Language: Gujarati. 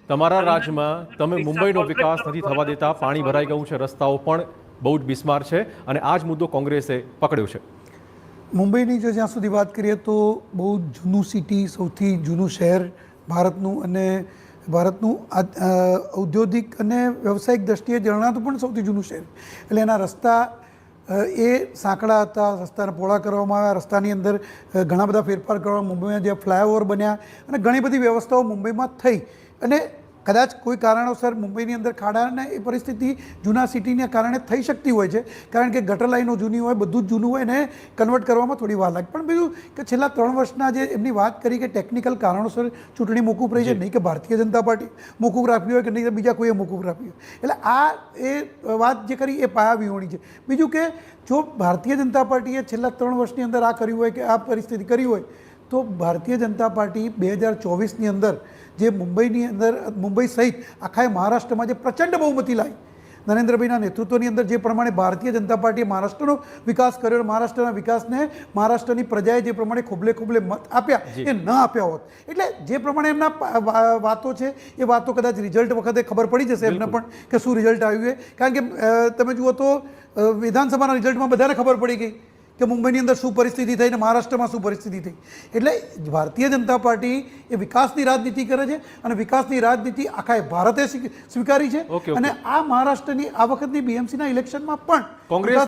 તમારા રાજ્યમાં તમે મુંબઈનો વિકાસ નથી થવા દેતા, પાણી ભરાઈ ગયું છે, રસ્તાઓ પણ બહુ જ બિસ્માર છે અને આ જ મુદ્દો કોંગ્રેસે પકડ્યો છે. મુંબઈની જો જ્યાં સુધી વાત કરીએ તો બહુ જૂનું સિટી, સૌથી જૂનું શહેર ભારતનું, અને ભારતનું ઔદ્યોગિક અને વ્યવસાયિક દ્રષ્ટિએ જણાતું પણ સૌથી જૂનું શહેર. એટલે એના રસ્તા એ સાંકડા હતા, રસ્તાને પહોળા કરવામાં આવ્યા, રસ્તાની અંદર ઘણા બધા ફેરફાર કરવા, મુંબઈમાં જે ફ્લાયઓવર બન્યા અને ઘણી બધી વ્યવસ્થાઓ મુંબઈમાં થઈ. અને કદાચ કોઈ કારણોસર મુંબઈની અંદર ખાડાને એ પરિસ્થિતિ જૂના સિટીને કારણે થઈ શકતી હોય છે, કારણ કે ગટર લાઈનો જૂની હોય, બધું જ જૂનું હોય, એને કન્વર્ટ કરવામાં થોડી વાર લાગે. પણ બીજું કે છેલ્લા 3 વર્ષના જે એમની વાત કરી કે ટેકનિકલ કારણોસર ચૂંટણી મોકૂફ રહી છે, નહીં કે ભારતીય જનતા પાર્ટી મોકૂફ રાખવી હોય કે નહીં કે બીજા કોઈએ મોકૂફ રાખવી હોય. એટલે આ એ વાત જે કરી એ પાયા વિહોણી છે. બીજું કે જો ભારતીય જનતા પાર્ટીએ છેલ્લા 3 વર્ષની અંદર આ કર્યું હોય કે આ પરિસ્થિતિ કરી હોય, તો ભારતીય જનતા પાર્ટી 2024ની અંદર જે મુંબઈની અંદર, મુંબઈ સહિત આખા મહારાષ્ટ્રમાં જે પ્રચંડ બહુમતી લાવી નરેન્દ્રભાઈના નેતૃત્વની અંદર, જે પ્રમાણે ભારતીય જનતા પાર્ટીએ મહારાષ્ટ્રનો વિકાસ કર્યો, મહારાષ્ટ્રના વિકાસને મહારાષ્ટ્રની પ્રજાએ જે પ્રમાણે ખોબલે ખોબલે મત આપ્યા એ ન આપ્યા હોત. એટલે જે પ્રમાણે એમના વાતો છે એ વાતો કદાચ રિઝલ્ટ વખતે ખબર પડી જશે એમને પણ કે શું રિઝલ્ટ આવ્યું છે. કારણ કે તમે જુઓ તો વિધાનસભાના રિઝલ્ટમાં બધાને ખબર પડી ગઈ કે મુંબઈની અંદર શું પરિસ્થિતિ થઈ ને મહારાષ્ટ્રમાં શું પરિસ્થિતિ થઈ. એટલે ભારતીય જનતા પાર્ટી એ વિકાસની રાજનીતિ કરે છે અને વિકાસની રાજનીતિ આખા ભારતે સ્વીકારી છે. અને આ મહારાષ્ટ્રની આ વખતની બીએમસીના ઇલેક્શનમાં પણ કોંગ્રેસ